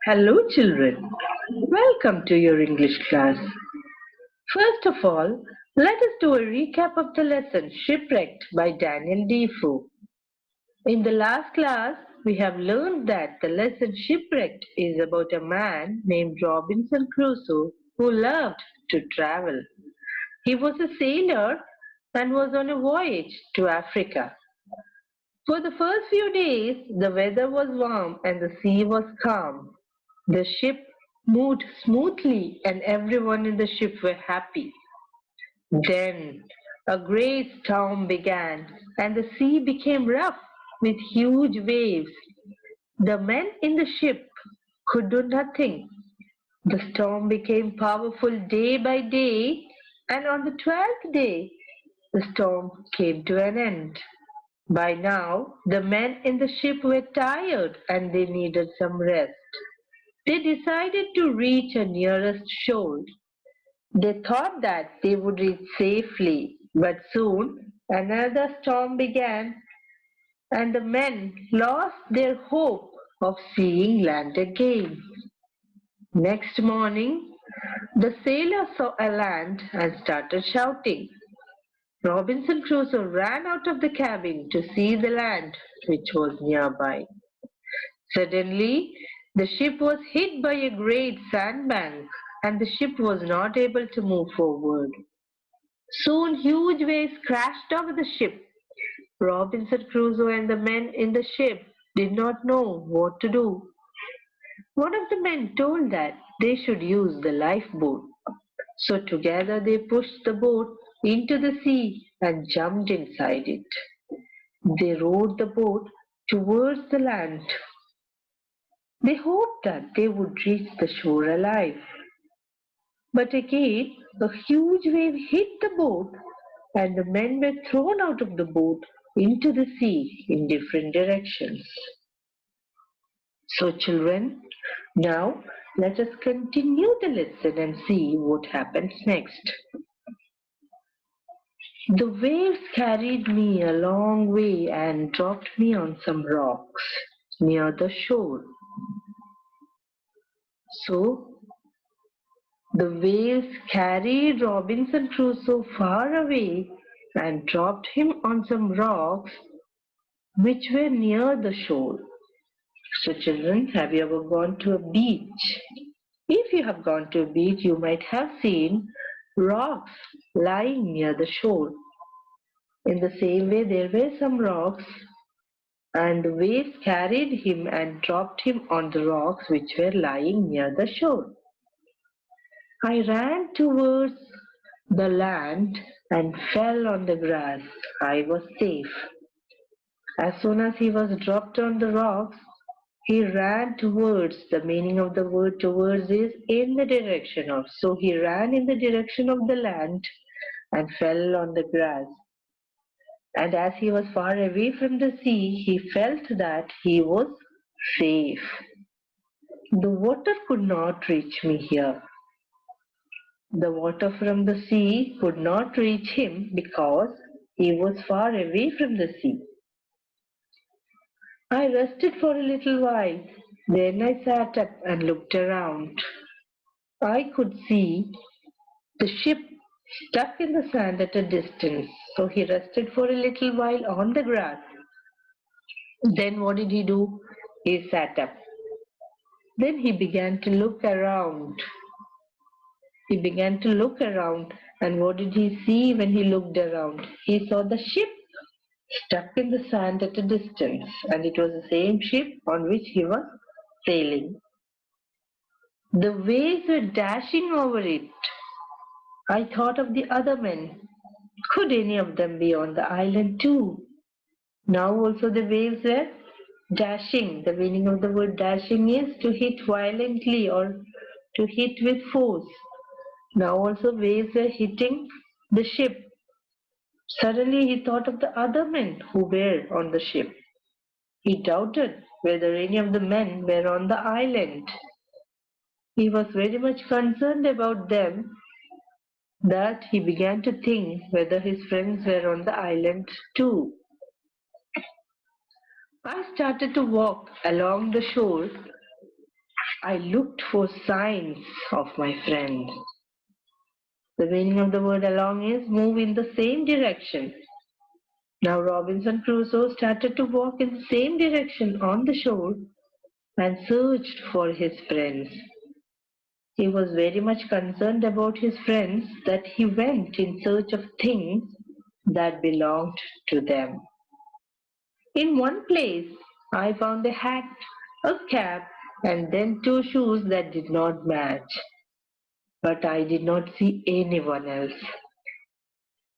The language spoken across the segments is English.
Hello, children. Welcome to your English class. First of all, let us do a recap of the lesson Shipwrecked by Daniel Defoe. In the last class, we have learned that the lesson Shipwrecked is about a man named Robinson Crusoe who loved to travel. He was a sailor and was on a voyage to Africa. For the first few days, the weather was warm and the sea was calm. The ship moved smoothly and everyone in the ship were happy. Then a great storm began and the sea became rough with huge waves. The men in the ship could do nothing. The storm became powerful day by day, and on the 12th day, the storm came to an end. By now, the men in the ship were tired and they needed some rest. They decided to reach a nearest shore. They thought that they would reach safely, but soon another storm began and the men lost their hope of seeing land again. Next morning, the sailor saw a land and started shouting. Robinson Crusoe ran out of the cabin to see the land which was nearby. Suddenly, the ship was hit by a great sandbank and the ship was not able to move forward. Soon huge waves crashed over the ship. Robinson Crusoe and the men in the ship did not know what to do. One of the men told that they should use the lifeboat. So together they pushed the boat into the sea and jumped inside it. They rowed the boat towards the land. They hoped that they would reach the shore alive. But again, a huge wave hit the boat, and the men were thrown out of the boat into the sea in different directions. So, children, now let us continue the lesson and see what happens next. The waves carried me a long way and dropped me on some rocks near the shore. So, the waves carried Robinson Crusoe far away and dropped him on some rocks which were near the shore. So, children, have you ever gone to a beach? If you have gone to a beach, you might have seen rocks lying near the shore. In the same way, there were some rocks, and the waves carried him and dropped him on the rocks which were lying near the shore. I ran towards the land and fell on the grass. I was safe. As soon as he was dropped on the rocks, he ran towards. The meaning of the word towards is in the direction of. So he ran in the direction of the land and fell on the grass. And as he was far away from the sea, he felt that he was safe. The water could not reach me here. The water from the sea could not reach him because he was far away from the sea. I rested for a little while. Then I sat up and looked around. I could see the ship stuck in the sand at a distance. So he rested for a little while on the grass. Then what did he do? He sat up. Then he began to look around. He began to look around, and what did he see when he looked around? He saw the ship stuck in the sand at a distance, and it was the same ship on which he was sailing. The waves were dashing over it. I thought of the other men. Could any of them be on the island too? Now also the waves were dashing. The meaning of the word dashing is to hit violently or to hit with force. Now also waves were hitting the ship. Suddenly he thought of the other men who were on the ship. He doubted whether any of the men were on the island. He was very much concerned about them that he began to think whether his friends were on the island too. I started to walk along the shore I looked for signs of my friend. The meaning of the word along is move in the same direction. Now Robinson Crusoe started to walk in the same direction on the shore and searched for his friends. He was very much concerned about his friends that he went in search of things that belonged to them. In one place, I found a hat, a cap, and then two shoes that did not match. But I did not see anyone else.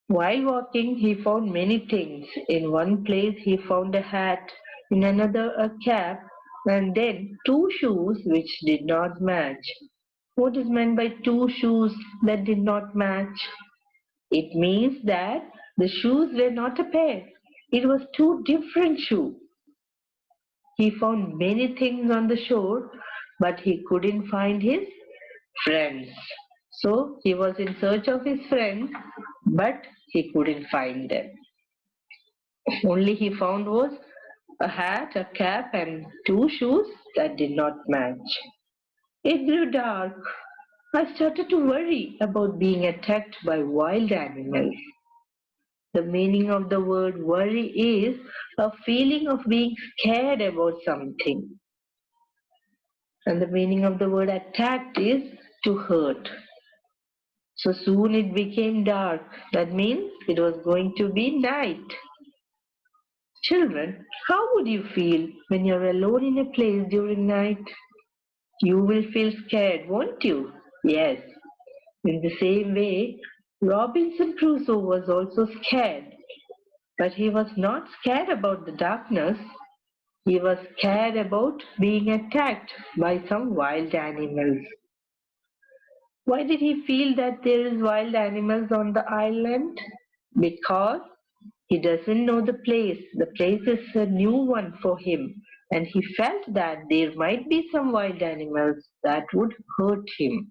While walking, he found many things. In one place, he found a hat, in another, a cap, and then two shoes which did not match. What is meant by two shoes that did not match? It means that the shoes were not a pair. It was two different shoes. He found many things on the shore, but he couldn't find his friends. So he was in search of his friends, but he couldn't find them. Only he found was a hat, a cap, and two shoes that did not match. It grew dark. I started to worry about being attacked by wild animals. The meaning of the word worry is a feeling of being scared about something. And the meaning of the word attacked is to hurt. So soon it became dark. That means it was going to be night. Children, how would you feel when you're alone in a place during night? You will feel scared, won't you? Yes. In the same way, Robinson Crusoe was also scared. But he was not scared about the darkness. He was scared about being attacked by some wild animals. Why did he feel that there is wild animals on the island? Because he doesn't know the place. The place is a new one for him. And he felt that there might be some wild animals that would hurt him.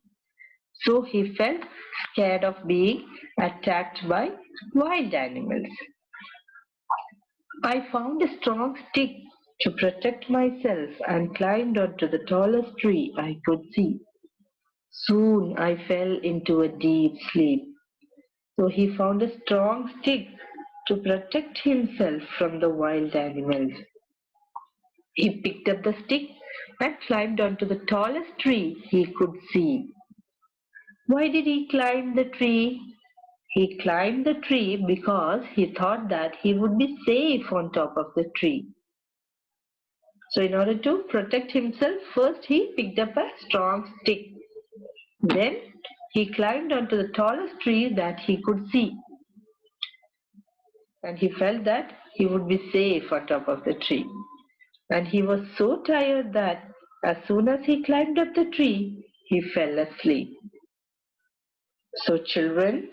So he felt scared of being attacked by wild animals. I found a strong stick to protect myself and climbed onto the tallest tree I could see. Soon I fell into a deep sleep. So he found a strong stick to protect himself from the wild animals. He picked up the stick and climbed onto the tallest tree he could see. Why did he climb the tree? He climbed the tree because he thought that he would be safe on top of the tree. So in order to protect himself, first he picked up a strong stick. Then he climbed onto the tallest tree that he could see. And he felt that he would be safe on top of the tree. And he was so tired that as soon as he climbed up the tree, he fell asleep. So children,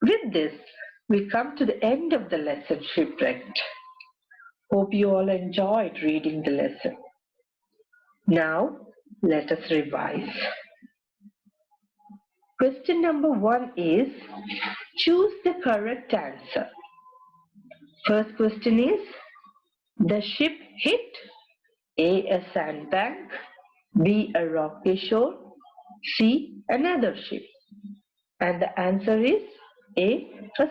with this, we come to the end of the lesson Shipwrecked. Hope you all enjoyed reading the lesson. Now, let us revise. Question number 1 is, choose the correct answer. First question is, the ship hit A sandbank, B a rocky shore, C another ship. And the answer is A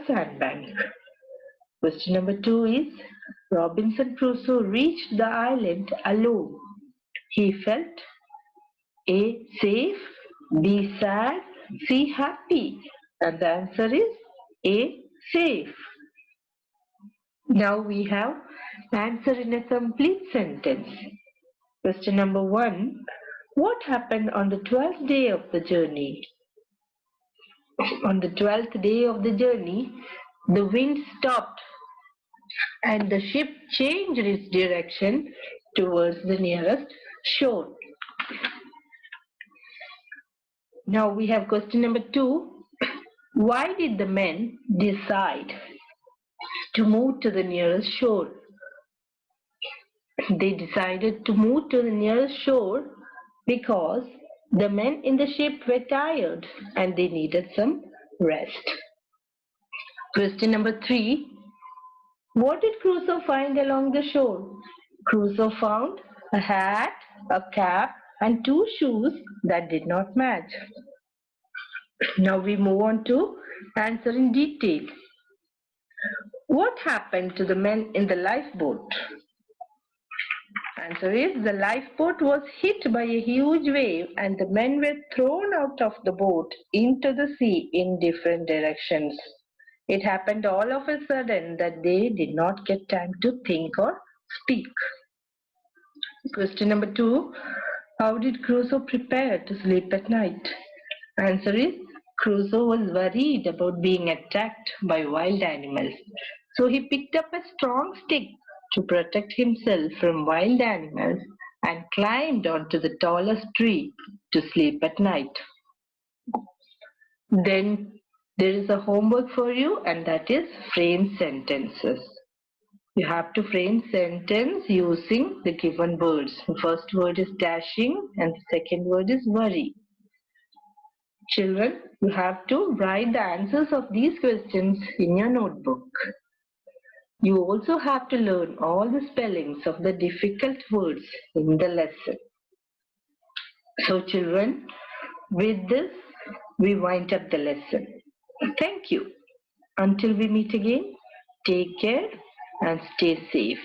sandbank. Question number 2 is, Robinson Crusoe reached the island alone. He felt A safe, B sad, C happy. And the answer is A safe. Now we have answer in a complete sentence. Question number 1. What happened on the 12th day of the journey? On the 12th day of the journey, the wind stopped and the ship changed its direction towards the nearest shore. Now we have question number 2. Why did the men decide to move to the nearest shore? They decided to move to the nearest shore because the men in the ship were tired and they needed some rest. Question number 3. What did Crusoe find along the shore? Crusoe found a hat, a cap, and two shoes that did not match. Now we move on to answer in detail. What happened to the men in the lifeboat? Answer is the lifeboat was hit by a huge wave and the men were thrown out of the boat into the sea in different directions. It happened all of a sudden that they did not get time to think or speak. Question number 2. How did Crusoe prepare to sleep at night? Answer is Crusoe was worried about being attacked by wild animals. So he picked up a strong stick to protect himself from wild animals and climbed onto the tallest tree to sleep at night. Then there is a homework for you, and that is frame sentences. You have to frame sentence using the given words. The first word is dashing and the second word is worry. Children, you have to write the answers of these questions in your notebook. You also have to learn all the spellings of the difficult words in the lesson. So children, with this, we wind up the lesson. Thank you. Until we meet again, take care and stay safe.